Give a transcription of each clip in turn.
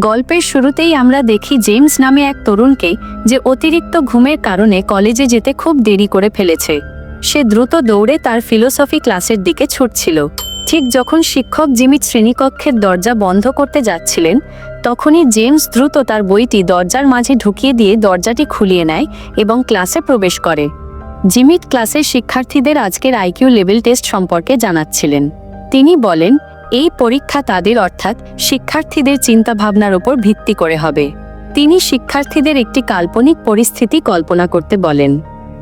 গল্পের শুরুতেই আমরা দেখি জেমস নামে এক তরুণকে, যে অতিরিক্ত ঘুমের কারণে কলেজে যেতে খুব দেরি করে ফেলেছে। সে দ্রুত দৌড়ে তার ফিলোসফি ক্লাসের দিকে ছুটছিল। ঠিক যখন শিক্ষক জিমি শ্রেণীকক্ষের দরজা বন্ধ করতে যাচ্ছিলেন, তখনই জেমস দ্রুত তার বইটি দরজার মাঝে ঢুকিয়ে দিয়ে দরজাটি খুলিয়ে নেয় এবং ক্লাসে প্রবেশ করে। জিমি ক্লাসের শিক্ষার্থীদের আজকের আইকিউ লেভেল টেস্ট সম্পর্কে জানাচ্ছিলেন। তিনি বলেন, এই পরীক্ষা তাদের অর্থাৎ শিক্ষার্থীদের চিন্তাভাবনার উপর ভিত্তি করে হবে। তিনি শিক্ষার্থীদের একটি কাল্পনিক পরিস্থিতি কল্পনা করতে বলেন।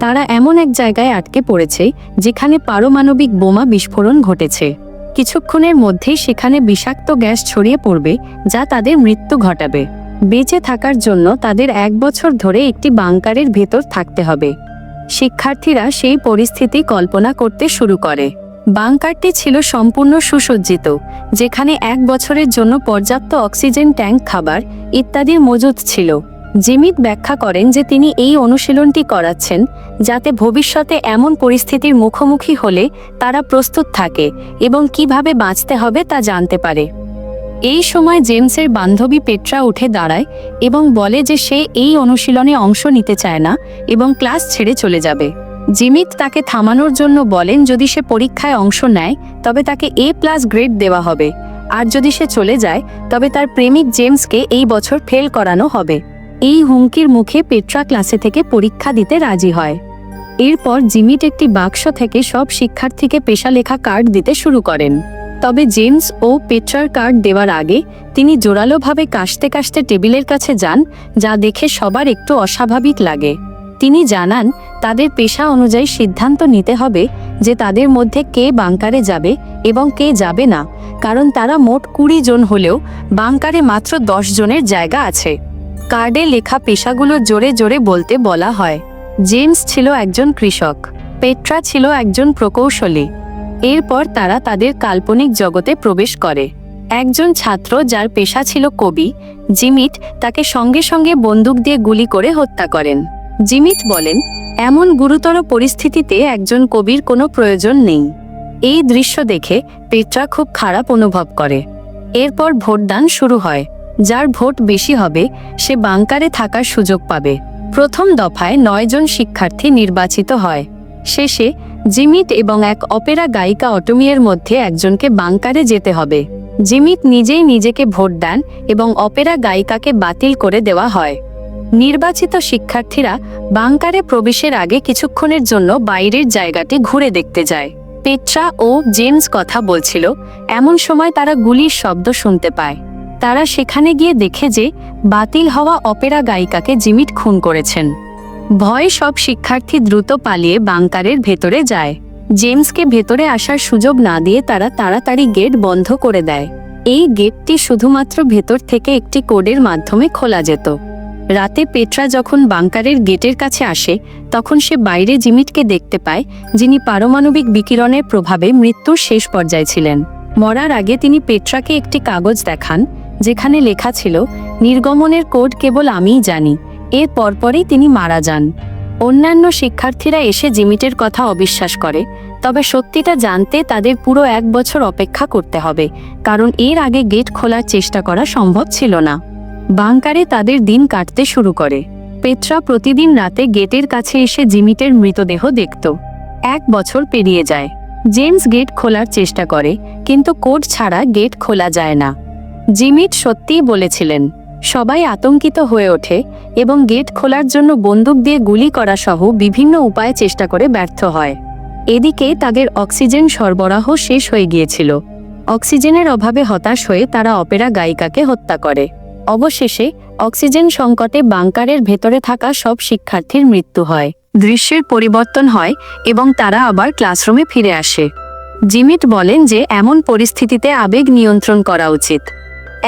তারা এমন এক জায়গায় আটকে পড়েছে যেখানে পারমাণবিক বোমা বিস্ফোরণ ঘটেছে। কিছুক্ষণের মধ্যেই সেখানে বিষাক্ত গ্যাস ছড়িয়ে পড়বে, যা তাদের মৃত্যু ঘটাবে। বেঁচে থাকার জন্য তাদের 1 বছর ধরে একটি বাংকারের ভেতর থাকতে হবে। শিক্ষার্থীরা সেই পরিস্থিতি কল্পনা করতে শুরু করে। বাংকারটি ছিল সম্পূর্ণ সুসজ্জিত, যেখানে 1 বছরের জন্য পর্যাপ্ত অক্সিজেন ট্যাঙ্ক, খাবার ইত্যাদির মজুদ ছিল। জিমি ব্যাখ্যা করেন যে তিনি এই অনুশীলনটি করাচ্ছেন যাতে ভবিষ্যতে এমন পরিস্থিতির মুখোমুখি হলে তারা প্রস্তুত থাকে এবং কিভাবে বাঁচতে হবে তা জানতে পারে। এই সময় জেমসের বান্ধবী পেট্রা উঠে দাঁড়ায় এবং বলে যে সে এই অনুশীলনে অংশ নিতে চায় না এবং ক্লাস ছেড়ে চলে যাবে। জিমি তাকে থামানোর জন্য বলেন যদি সে পরীক্ষায় অংশ নেয় তবে তাকে A+ গ্রেড দেওয়া হবে, আর যদি সে চলে যায় তবে তার প্রেমিক জেমসকে এই বছর ফেল করানো হবে। এই হুমকির মুখে পেট্রা ক্লাসে থেকে পরীক্ষা দিতে রাজি হয়। এরপর জিমি একটি বাক্স থেকে সব শিক্ষার্থীকে পেশা লেখা কার্ড দিতে শুরু করেন। তবে জেমস ও পেট্রার কার্ড দেওয়ার আগে তিনি জোরালোভাবে কাশতে কাশতে টেবিলের কাছে যান, যা দেখে সবার একটু অস্বাভাবিক লাগে। তিনি জানান তাদের পেশা অনুযায়ী সিদ্ধান্ত নিতে হবে যে তাদের মধ্যে কে বাংকারে যাবে এবং কে যাবে না, কারণ তারা মোট 20 জন হলেও বাংকারে মাত্র 10 জনের জায়গা আছে। কার্ডে লেখা পেশাগুলো জোরে জোরে বলতে বলা হয়। জেমস ছিল একজন কৃষক, পেট্রা ছিল একজন প্রকৌশলী। এরপর তারা তাদের কাল্পনিক জগতে প্রবেশ করে। একজন ছাত্র যার পেশা ছিল কবি, জিমি তাকে সঙ্গে সঙ্গে বন্দুক দিয়ে গুলি করে হত্যা করেন। জিমি বলেন, এমন গুরুতর পরিস্থিতিতে একজন কবির কোনো প্রয়োজন নেই। এই দৃশ্য দেখে পেট্রা খুব খারাপ অনুভব করে। এরপর ভোটদান শুরু হয়। যার ভোট বেশি হবে সে বাংকারে থাকার সুযোগ পাবে। প্রথম দফায় 9 জন শিক্ষার্থী নির্বাচিত হয়। শেষে জিমি এবং এক অপেরা গায়িকা অটোমিয়ের মধ্যে একজনকে বাংকারে যেতে হবে। জিমি নিজেই নিজেকে ভোট দেন এবং অপেরা গায়িকাকে বাতিল করে দেওয়া হয়। নির্বাচিত শিক্ষার্থীরা বাংকারে প্রবেশের আগে কিছুক্ষণের জন্য বাইরের জায়গাটি ঘুরে দেখতে যায়। পেট্রা ও জেমস কথা বলছিল, এমন সময় তারা গুলির শব্দ শুনতে পায়। তারা সেখানে গিয়ে দেখে যে বাতিল হওয়া অপেরা গায়িকাকে জিমি খুন করেছেন। ভয়ে সব শিক্ষার্থী দ্রুত পালিয়ে বাংকারের ভেতরে যায়। জেমসকে ভেতরে আসার সুযোগ না দিয়ে তারা তাড়াতাড়ি গেট বন্ধ করে দেয়। এই গেটটি শুধুমাত্র ভেতর থেকে একটি কোডের মাধ্যমে খোলা যেত। রাতে পেট্রা যখন বাংকারের গেটের কাছে আসে, তখন সে বাইরে জিমিকে দেখতে পায়, যিনি পারমাণবিক বিকিরণের প্রভাবে মৃত্যুর শেষ পর্যায়ে ছিলেন। মরার আগে তিনি পেট্রাকে একটি কাগজ দেখান, যেখানে লেখা ছিল, নির্গমনের কোড কেবল আমিই জানি। এর পরপরই তিনি মারা যান। অন্যান্য শিক্ষার্থীরা এসে জিমিটের কথা অবিশ্বাস করে, তবে সত্যিটা জানতে তাদের পুরো 1 বছর অপেক্ষা করতে হবে, কারণ এর আগে গেট খোলার চেষ্টা করা সম্ভব ছিল না। বাংকারে তাদের দিন কাটতে শুরু করে। পেট্রা প্রতিদিন রাতে গেটের কাছে এসে জিমিটের মৃতদেহ দেখত। 1 বছর পেরিয়ে যায়। জেমস গেট খোলার চেষ্টা করে, কিন্তু কোড ছাড়া গেট খোলা যায় না। জিমি সত্যিই বলেছিলেন। সবাই আতঙ্কিত হয়ে ওঠে এবং গেট খোলার জন্য বন্দুক দিয়ে গুলি করা সহ বিভিন্ন উপায়ে চেষ্টা করে ব্যর্থ হয়। এদিকে তাদের অক্সিজেন সরবরাহ শেষ হয়ে গিয়েছিল। অক্সিজেনের অভাবে হতাশ হয়ে তারা অপেরা গায়িকাকে হত্যা করে। অবশেষে অক্সিজেন সংকটে বাংকারের ভেতরে থাকা সব শিক্ষার্থীর মৃত্যু হয়। দৃশ্যের পরিবর্তন হয় এবং তারা আবার ক্লাসরুমে ফিরে আসে। জিমি বলেন যে এমন পরিস্থিতিতে আবেগ নিয়ন্ত্রণ করা উচিত।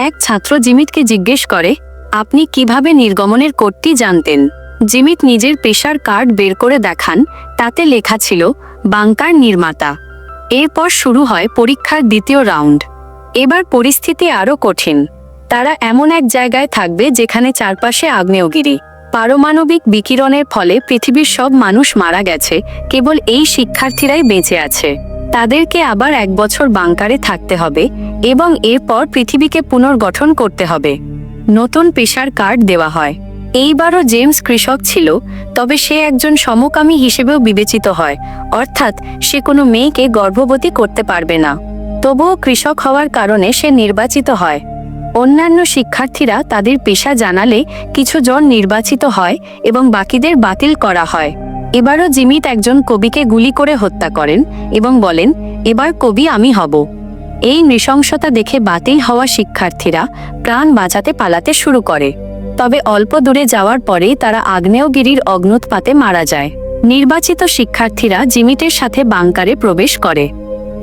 এক ছাত্র জিমিকে জিজ্ঞেস করে, আপনি কিভাবে নির্গমনের কোডটি জানতেন? জিমি নিজের পেশার কার্ড বের করে দেখান, তাতে লেখা ছিল বাংকার নির্মাতা। এরপর শুরু হয় পরীক্ষার দ্বিতীয় রাউন্ড। এবার পরিস্থিতি আরও কঠিন। তারা এমন এক জায়গায় থাকবে যেখানে চারপাশে আগ্নেয়গিরি। পারমাণবিক বিকিরণের ফলে পৃথিবীর সব মানুষ মারা গেছে, কেবল এই শিক্ষার্থীরাই বেঁচে আছে। তাদেরকে আবার 1 বছর বাংকারে থাকতে হবে এবং এরপর পৃথিবীকে পুনর্গঠন করতে হবে। নতুন পেশার কার্ড দেওয়া হয়। এইবারও জেমস কৃষক ছিল, তবে সে একজন সমকামী হিসেবেও বিবেচিত হয়, অর্থাৎ সে কোনো মেয়েকে গর্ভবতী করতে পারবে না। তবুও কৃষক হওয়ার কারণে সে নির্বাচিত হয়। অন্যান্য শিক্ষার্থীরা তাদের পেশা জানালে কিছু জন নির্বাচিত হয় এবং বাকিদের বাতিল করা হয়। এবারও জিমিট একজন কবিকে গুলি করে হত্যা করেন এবং বলেন, এবার কবি আমি হব। এই নৃশংসতা দেখে বাতিল হওয়া শিক্ষার্থীরা প্রাণ বাঁচাতে পালাতে শুরু করে। তবে অল্প দূরে যাওয়ার পরেই তারা আগ্নেয়গিরির অগ্ন্যুৎপাতে মারা যায়। নির্বাচিত শিক্ষার্থীরা জিমিটের সাথে বাংকারে প্রবেশ করে।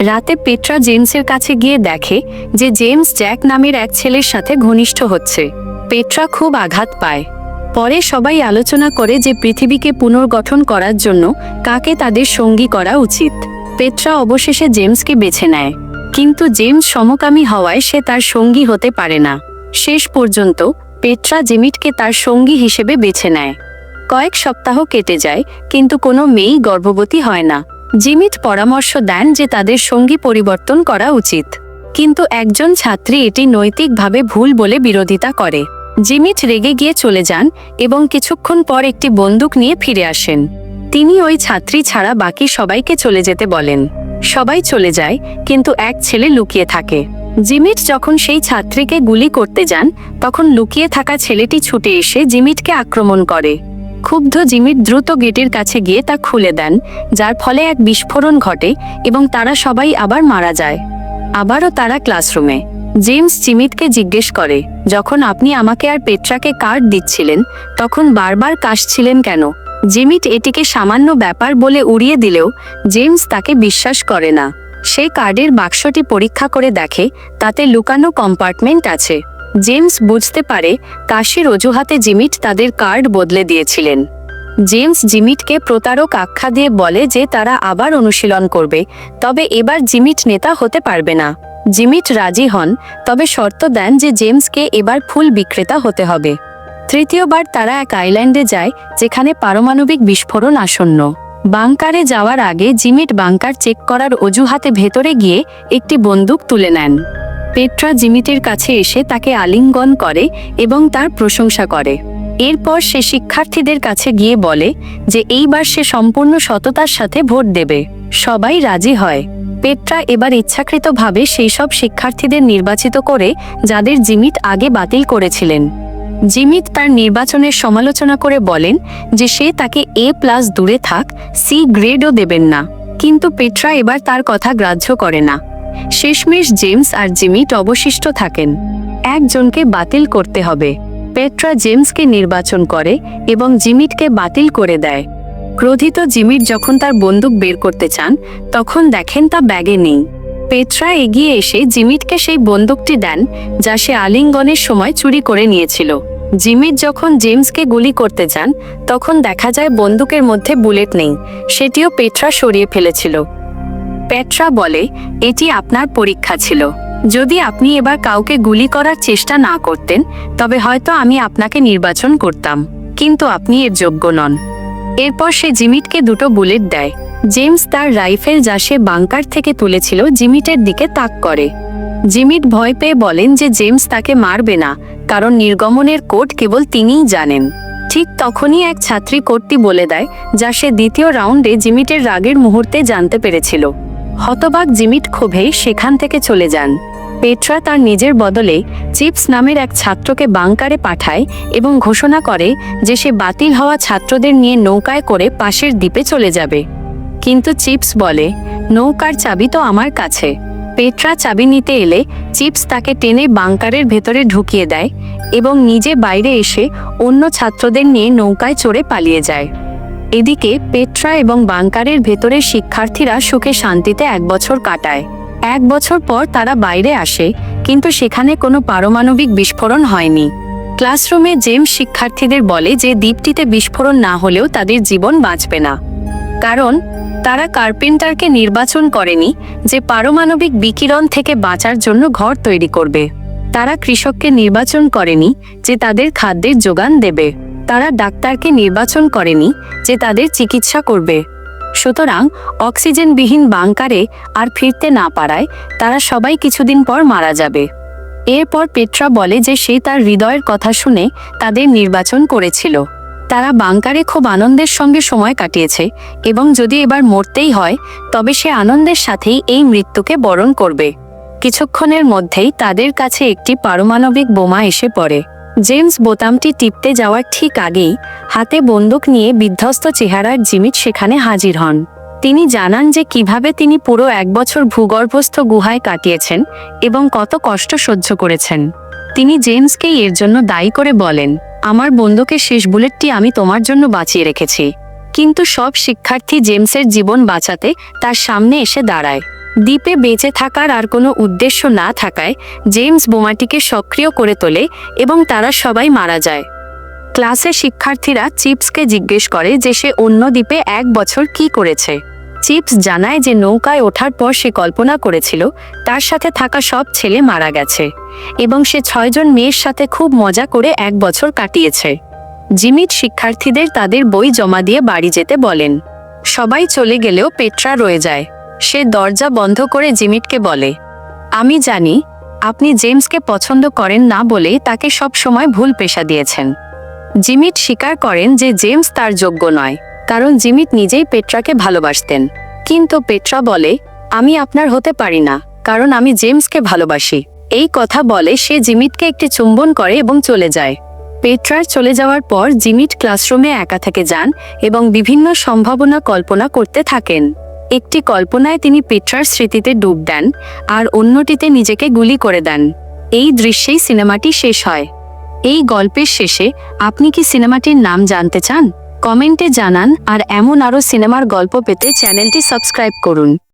রাতে পেট্রা জেমসের কাছে গিয়ে দেখে যে জেমস জ্যাক নামের এক ছেলের সাথে ঘনিষ্ঠ হচ্ছে। পেট্রা খুব আঘাত পায়। পরে সবাই আলোচনা করে যে পৃথিবীকে পুনর্গঠন করার জন্য কাকে তাদের সঙ্গী করা উচিত। পেট্রা অবশেষে জেমসকে বেছে নেয়, কিন্তু জেমস সমকামী হওয়ায় সে তার সঙ্গী হতে পারে না। শেষ পর্যন্ত পেট্রা জিমিটকে তার সঙ্গী হিসেবে বেছে নেয়। কয়েক সপ্তাহ কেটে যায়, কিন্তু কোনো মেয়েই গর্ভবতী হয় না। জিমিট পরামর্শ দেন যে তাদের সঙ্গী পরিবর্তন করা উচিত, কিন্তু একজন ছাত্রী এটি নৈতিকভাবে ভুল বলে বিরোধিতা করে। জিমিট রেগে গিয়ে চলে যান এবং কিছুক্ষণ পর একটি বন্দুক নিয়ে ফিরে আসেন। তিনি ওই ছাত্রী ছাড়া বাকি সবাইকে চলে যেতে বলেন। সবাই চলে যায়, কিন্তু এক ছেলে লুকিয়ে থাকে। জিমিট যখন সেই ছাত্রীকে গুলি করতে যান, তখন লুকিয়ে থাকা ছেলেটি ছুটে এসে জিমিটকে আক্রমণ করে। ক্ষুব্ধ জিমিট দ্রুত গেটের কাছে গিয়ে তা খুলে দেন, যার ফলে এক বিস্ফোরণ ঘটে এবং তারা সবাই আবার মারা যায়। আবারও তারা ক্লাসরুমে। জেমস জিমিটকে জিজ্ঞেস করে, যখন আপনি আমাকে আর পেট্রাকে কার্ড দিচ্ছিলেন তখন বারবার কাশছিলেন কেন? জিমিট এটিকে সামান্য ব্যাপার বলে উড়িয়ে দিলেও জেমস তাকে বিশ্বাস করে না। সে কার্ডের বাক্সটি পরীক্ষা করে দেখে, তাতে লুকানো কম্পার্টমেন্ট আছে। জেমস বুঝতে পারে কাশির অজুহাতে জিমিট তাদের কার্ড বদলে দিয়েছিলেন। জেমস জিমিটকে প্রতারক আখ্যা দিয়ে বলে যে তারা আবার অনুশীলন করবে, তবে এবার জিমিট নেতা হতে পারবে না। জিমিট রাজি হন, তবে শর্ত দেন যে জেমসকে এবার ফুল বিক্রেতা হতে হবে। তৃতীয়বার তারা এক আইল্যান্ডে যায় যেখানে পারমাণবিক বিস্ফোরণ আসন্ন। বাংকারে যাওয়ার আগে জিমিট বাংকার চেক করার অজুহাতে ভেতরে গিয়ে একটি বন্দুক তুলে নেন। পেট্রা জিমিটের কাছে এসে তাকে আলিঙ্গন করে এবং তার প্রশংসা করে। এরপর সে শিক্ষার্থীদের কাছে গিয়ে বলে যে এইবার সে সম্পূর্ণ সততার সাথে ভোট দেবে। সবাই রাজি হয়। পেট্রা এবার ইচ্ছাকৃতভাবে সেই সব শিক্ষার্থীদের নির্বাচিত করে যাদের জিমিট আগে বাতিল করেছিলেন। জিমিট তার নির্বাচনের সমালোচনা করে বলেন যে সে তাকে A+ দূরে থাক, C গ্রেডও দেবেন না, কিন্তু পেট্রা এবার তার কথা গ্রাহ্য করে না। শেষমেশ জেমস আর জিমিট অবশিষ্ট থাকেন। একজনকে বাতিল করতে হবে। পেট্রা জেমসকে নির্বাচন করে এবং জিমিটকে বাতিল করে দেয়। ক্রোধিত জিমিট যখন তার বন্দুক বের করতে চান, তখন দেখেন তা ব্যাগে নেই। পেট্রা এগিয়ে এসে জিমিটকে সেই বন্দুকটি দেন যা সে আলিঙ্গনের সময় চুরি করে নিয়েছিল। জিমিট যখন জেমসকে গুলি করতে যান, তখন দেখা যায় বন্দুকের মধ্যে বুলেট নেই, সেটিও পেট্রা সরিয়ে ফেলেছিল। পেট্রা বলে, এটি আপনার পরীক্ষা ছিল। যদি আপনি এবার কাউকে গুলি করার চেষ্টা না করতেন, তবে হয়তো আমি আপনাকে নির্বাচন করতাম, কিন্তু আপনি এর যোগ্য নন। এরপর সে জিমিটকে দুটো বুলেট দেয়। জেমস তার রাইফেল যা সে বাংকার থেকে তুলেছিল জিমিটের দিকে তাক করে। জিমিট ভয় পেয়ে বলেন যে জেমস তাকে মারবে না, কারণ নির্গমনের কোড কেবল তিনিই জানেন। ঠিক তখনই এক ছাত্রী কোডটি বলে দেয়, যা সে দ্বিতীয় রাউন্ডে জিমিটের রাগের মুহূর্তে জানতে পেরেছিল। হতবাক জিমিট ক্ষোভে সেখান থেকে চলে যান। পেট্রা তার নিজের বদলে চিপস নামের এক ছাত্রকে বাংকারে পাঠায় এবং ঘোষণা করে যে সে বাতিল হওয়া ছাত্রদের নিয়ে নৌকায় করে পাশের দ্বীপে চলে যাবে। কিন্তু চিপস বলে, নৌকার চাবি তো আমার কাছে। পেট্রা চাবি নিতে এলে চিপস তাকে টেনে বাংকারের ভেতরে ঢুকিয়ে দেয় এবং নিজে বাইরে এসে অন্য ছাত্রদের নিয়ে নৌকায় চড়ে পালিয়ে যায়। এদিকে পেট্রা এবং বাংকারের ভেতরের শিক্ষার্থীরা সুখে শান্তিতে 1 বছর কাটায়। 1 বছর পর তারা বাইরে আসে, কিন্তু সেখানে কোনো পারমাণবিক বিস্ফোরণ হয়নি। ক্লাসরুমে জেমস শিক্ষার্থীদের বলে যে দ্বীপটিতে বিস্ফোরণ না হলেও তাদের জীবন বাঁচবে না, কারণ তারা কার্পেন্টারকে নির্বাচন করেনি যে পারমাণবিক বিকিরণ থেকে বাঁচার জন্য ঘর তৈরি করবে। তারা কৃষককে নির্বাচন করেনি যে তাদের খাদ্যের যোগান দেবে। তারা ডাক্তারকে নির্বাচন করেনি যে তাদের চিকিৎসা করবে। সুতরাং অক্সিজেনবিহীন বাংকারে আর ফিরতে না পারায় তারা সবাই কিছুদিন পর মারা যাবে। এরপর পেট্রা বলে যে সে তার হৃদয়ের কথা শুনে তাদের নির্বাচন করেছিল। তারা বাংকারে খুব আনন্দের সঙ্গে সময় কাটিয়েছে এবং যদি এবার মরতেই হয় তবে সে আনন্দের সাথেই এই মৃত্যুকে বরণ করবে। কিছুক্ষণের মধ্যেই তাদের কাছে একটি পারমাণবিক বোমা এসে পড়ে। জেমস বোতামটি টিপতে যাওয়ার ঠিক আগেই হাতে বন্দুক নিয়ে বিধ্বস্ত চেহারার জিমিট সেখানে হাজির হন। তিনি জানান যে কিভাবে তিনি পুরো 1 বছর ভূগর্ভস্থ গুহায় কাটিয়েছেন এবং কত কষ্ট সহ্য করেছেন। তিনি জেমসকেই এর জন্য দায়ী করে বলেন, আমার বন্দুকের শেষ বুলেটটি আমি তোমার জন্য বাঁচিয়ে রেখেছি। কিন্তু সব শিক্ষার্থী জেমসের জীবন বাঁচাতে তার সামনে এসে দাঁড়ায়। দ্বীপে বেঁচে থাকার আর কোনো উদ্দেশ্য না থাকায় জেমস বোমাটিকে সক্রিয় করে তোলে এবং তারা সবাই মারা যায়। ক্লাসে শিক্ষার্থীরা চিপসকে জিজ্ঞেস করে যে সে অন্য দ্বীপে 1 বছর কি করেছে। চিপস জানায় যে নৌকায় ওঠার পর সে কল্পনা করেছিল তার সাথে থাকা সব ছেলে মারা গেছে এবং সে 6 জন মেয়ের সাথে খুব মজা করে 1 বছর কাটিয়েছে। জিমিট শিক্ষার্থীদের তাদের বই জমা দিয়ে বাড়ি যেতে বলেন। সবাই চলে গেলেও পেট্রা রয়ে যায়। সে দরজা বন্ধ করে জিমিটকে বলে, আমি জানি আপনি জেমসকে পছন্দ করেন না বলেই তাকে সব সময় ভুল পেশা দিয়েছেন। জিমিট স্বীকার করেন যে জেমস তার যোগ্য নয়, কারণ জিমিট নিজেই পেট্রাকে ভালোবাসতেন। কিন্তু পেট্রা বলে, আমি আপনার হতে পারি না, কারণ আমি জেমসকে ভালোবাসি। এই কথা বলে সে জিমিটকে একটি চুম্বন করে এবং চলে যায়। পেট্রার চলে যাওয়ার পর জিমিট ক্লাসরুমে একা থেকে যান এবং বিভিন্ন সম্ভাবনা কল্পনা করতে থাকেন। একটি কল্পনায় তিনি পেট্রার স্মৃতিতে ডুব দেন আর অন্যটিতে নিজেকে গুলি করে দেন। এই দৃশ্যেই সিনেমাটি শেষ হয়। এই গল্পের শেষে আপনি কি সিনেমাটির নাম জানতে চান? কমেন্টে জানান আর এমন আরও সিনেমার গল্প পেতে চ্যানেলটি সাবস্ক্রাইব করুন।